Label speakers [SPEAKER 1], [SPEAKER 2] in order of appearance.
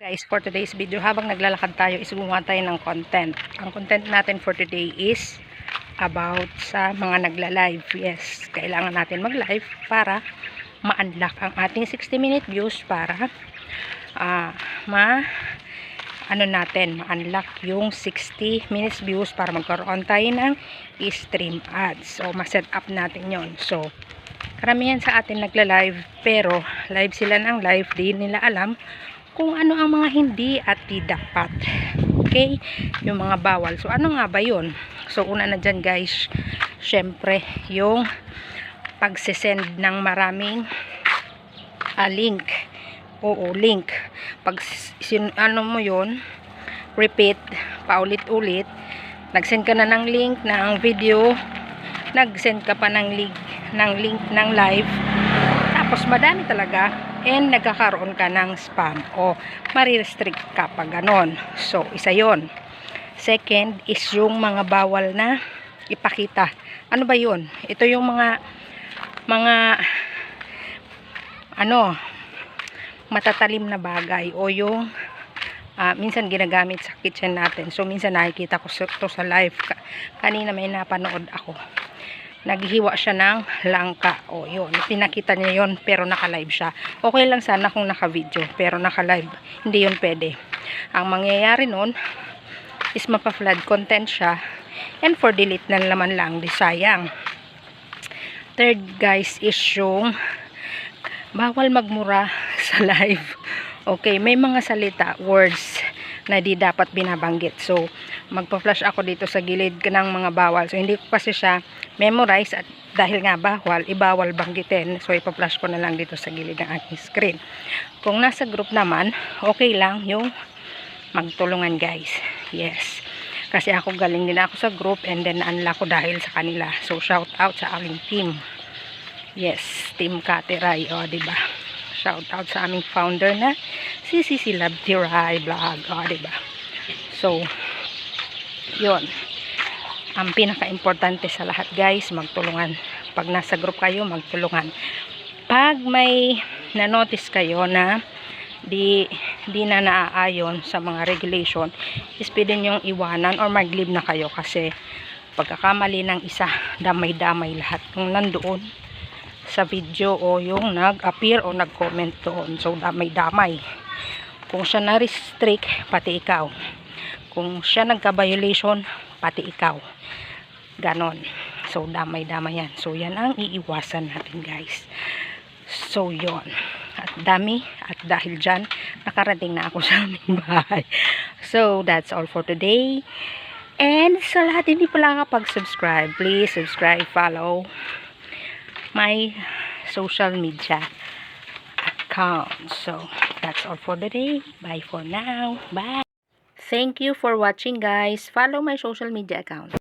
[SPEAKER 1] Guys, for today's video, habang naglalakad tayo is gumawa tayo ng content. Ang content natin for today is about sa mga nagla-live. Yes, kailangan natin mag-live para ma-unlock ang ating 60-minute views para ma-unlock yung 60 minutes views para magkaroon tayo ng stream ads. So, ma-set up natin yon. So, karamihan sa atin nagla-live pero live sila ng live, di nila alam kung ano ang mga hindi at di dapat. Okay? Yung mga bawal. So, ano nga ba yun? So, una na dyan guys, syempre, yung pagsisend ng maraming link. Oo, link. Pag ano mo yun, repeat, paulit-ulit, nag-send ka na ng link ng video, nag-send ka pa ng link ng live, tapos madami talaga, and nagkakaroon ka ng spam o marirestrict ka pa ganon. So, isa yon. Second is yung mga bawal na ipakita. Ano ba yun? Ito yung mga matatalim na bagay o yung minsan ginagamit sa kitchen natin. So, minsan nakikita ko to sa live. Kanina may napanood ako. Naghihiwa siya ng langka. O, yun. Pinakita niya yun, pero naka-live siya. Okay lang sana kung naka-video, pero naka-live. Hindi yun pwede. Ang mangyayari nun is mapa-flood content siya, and for delete na naman lang, di sayang. Third, guys, is yung bawal magmura sa live. Okay, may mga salita, words, na di dapat binabanggit. So, magpa-flash ako dito sa gilid ng mga bawal. So, hindi ko kasi siya memorize at dahil nga bawal, ibawal banggitin. So, ipa-flash ko na lang dito sa gilid ng aking screen. Kung nasa group naman, okay lang yung magtulungan guys. Yes. Kasi ako galing din ako sa group and then unlock ko dahil sa kanila. So, shout out sa aking team. Yes, Team Kateray. O, diba? Shout out sa aming founder na si Love Tiray Vlog. O, diba? So, yun. Ang pinaka-importante sa lahat guys, magtulungan. Pag nasa group kayo, magtulungan. Pag may na-notice kayo na di na naaayon sa mga regulation, is pwede nyong iwanan or mag-leave na kayo kasi pagkakamali ng isa, damay-damay lahat kung nandoon sa video o yung nag-appear o nag-comment doon. So, damay-damay. Kung siya na-restrict, pati ikaw. Kung siya nagka-violation, pati ikaw. Ganon. So, damay-damay yan. So, yan ang iiwasan natin, guys. So, yon. At dami. At dahil dyan, nakarating na ako sa aming bahay. So, that's all for today. And sa lahat hindi pala nakapag-subscribe, please subscribe, follow my social media account. So, that's all for today. Bye for now. Bye. Thank you for watching guys. Follow my social media account.